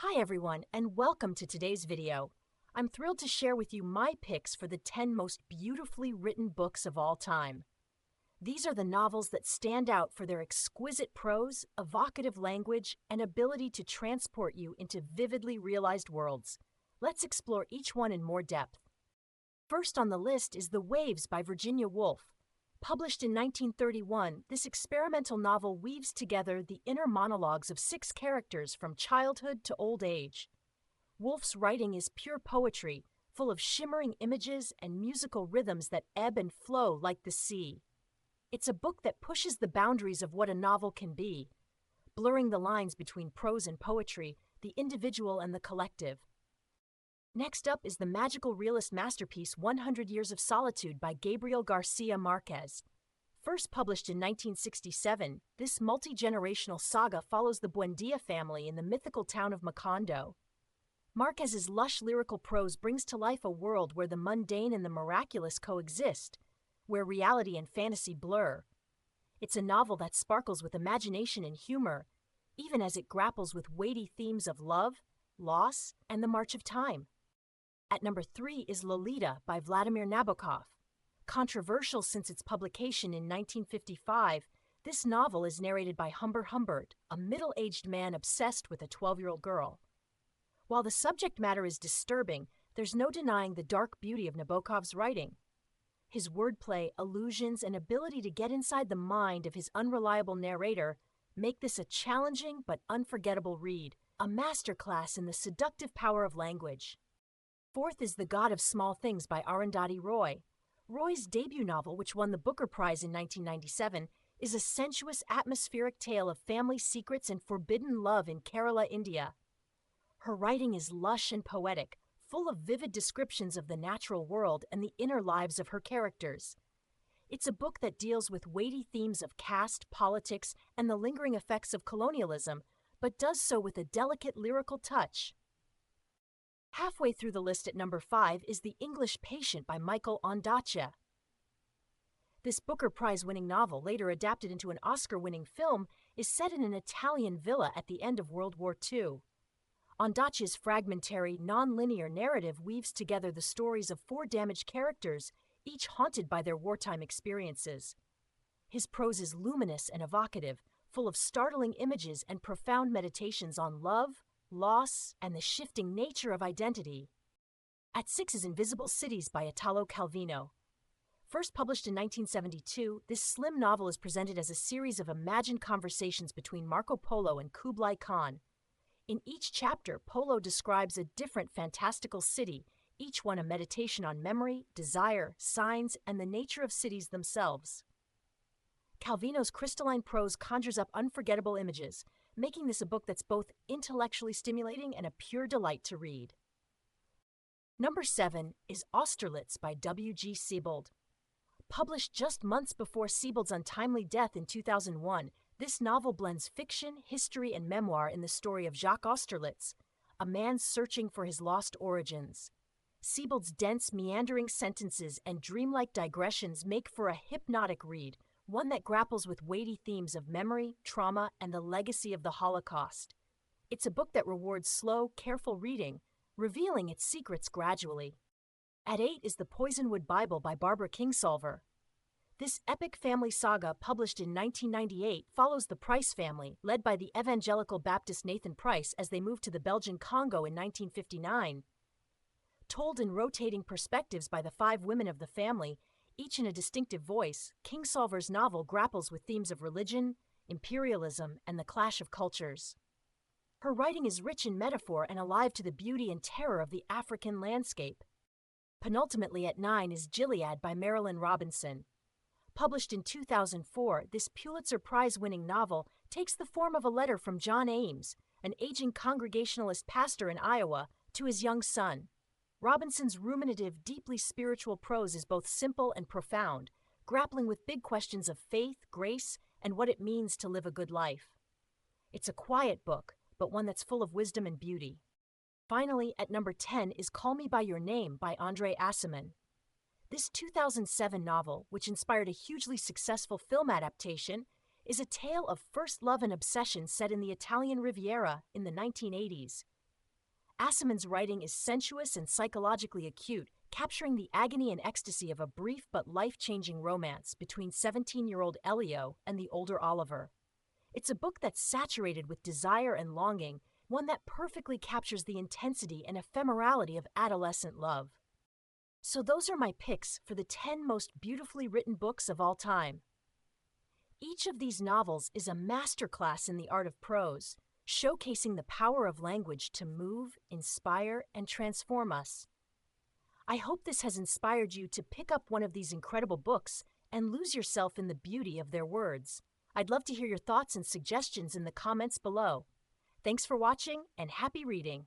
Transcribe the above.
Hi everyone, and welcome to today's video. I'm thrilled to share with you my picks for the 10 most beautifully written books of all time. These are the novels that stand out for their exquisite prose, evocative language, and ability to transport you into vividly realized worlds. Let's explore each one in more depth. First on the list is The Waves by Virginia Woolf. Published in 1931, this experimental novel weaves together the inner monologues of 6 characters from childhood to old age. Woolf's writing is pure poetry, full of shimmering images and musical rhythms that ebb and flow like the sea. It's a book that pushes the boundaries of what a novel can be, blurring the lines between prose and poetry, the individual and the collective. Next up is the magical realist masterpiece 100 Years of Solitude by Gabriel García Márquez. First published in 1967, this multi-generational saga follows the Buendía family in the mythical town of Macondo. Márquez's lush lyrical prose brings to life a world where the mundane and the miraculous coexist, where reality and fantasy blur. It's a novel that sparkles with imagination and humor, even as it grapples with weighty themes of love, loss, and the march of time. At number 3 is Lolita by Vladimir Nabokov. Controversial since its publication in 1955, this novel is narrated by Humbert, a middle-aged man obsessed with a 12-year-old girl. While the subject matter is disturbing, there's no denying the dark beauty of Nabokov's writing. His wordplay, allusions, and ability to get inside the mind of his unreliable narrator make this a challenging but unforgettable read, a masterclass in the seductive power of language. Fourth is The God of Small Things by Arundhati Roy. Roy's debut novel, which won the Booker Prize in 1997, is a sensuous, atmospheric tale of family secrets and forbidden love in Kerala, India. Her writing is lush and poetic, full of vivid descriptions of the natural world and the inner lives of her characters. It's a book that deals with weighty themes of caste, politics, and the lingering effects of colonialism, but does so with a delicate lyrical touch. Halfway through the list at number 5 is The English Patient by Michael Ondaatje. This Booker Prize-winning novel, later adapted into an Oscar-winning film, is set in an Italian villa at the end of World War II. Ondaatje's fragmentary, non-linear narrative weaves together the stories of 4 damaged characters, each haunted by their wartime experiences. His prose is luminous and evocative, full of startling images and profound meditations on love, loss, and the shifting nature of identity. At 6 is Invisible Cities by Italo Calvino. First published in 1972, this slim novel is presented as a series of imagined conversations between Marco Polo and Kublai Khan. In each chapter, Polo describes a different fantastical city, each one a meditation on memory, desire, signs, and the nature of cities themselves. Calvino's crystalline prose conjures up unforgettable images, making this a book that's both intellectually stimulating and a pure delight to read. Number 7 is Austerlitz by W.G. Sebald. Published just months before Sebald's untimely death in 2001, this novel blends fiction, history, and memoir in the story of Jacques Austerlitz, a man searching for his lost origins. Sebald's dense, meandering sentences and dreamlike digressions make for a hypnotic read, one that grapples with weighty themes of memory, trauma, and the legacy of the Holocaust. It's a book that rewards slow, careful reading, revealing its secrets gradually. At 8 is The Poisonwood Bible by Barbara Kingsolver. This epic family saga, published in 1998, follows the Price family, led by the evangelical Baptist Nathan Price as they moved to the Belgian Congo in 1959. Told in rotating perspectives by the 5 women of the family, each in a distinctive voice, Kingsolver's novel grapples with themes of religion, imperialism, and the clash of cultures. Her writing is rich in metaphor and alive to the beauty and terror of the African landscape. Penultimately at 9 is Gilead by Marilynne Robinson. Published in 2004, this Pulitzer Prize-winning novel takes the form of a letter from John Ames, an aging Congregationalist pastor in Iowa, to his young son. Robinson's ruminative, deeply spiritual prose is both simple and profound, grappling with big questions of faith, grace, and what it means to live a good life. It's a quiet book, but one that's full of wisdom and beauty. Finally, at number 10 is Call Me By Your Name by André Aciman. This 2007 novel, which inspired a hugely successful film adaptation, is a tale of first love and obsession set in the Italian Riviera in the 1980s. Aciman's writing is sensuous and psychologically acute, capturing the agony and ecstasy of a brief but life-changing romance between 17-year-old Elio and the older Oliver. It's a book that's saturated with desire and longing, one that perfectly captures the intensity and ephemerality of adolescent love. So those are my picks for the 10 most beautifully written books of all time. Each of these novels is a masterclass in the art of prose, showcasing the power of language to move, inspire, and transform us. I hope this has inspired you to pick up one of these incredible books and lose yourself in the beauty of their words. I'd love to hear your thoughts and suggestions in the comments below. Thanks for watching and happy reading!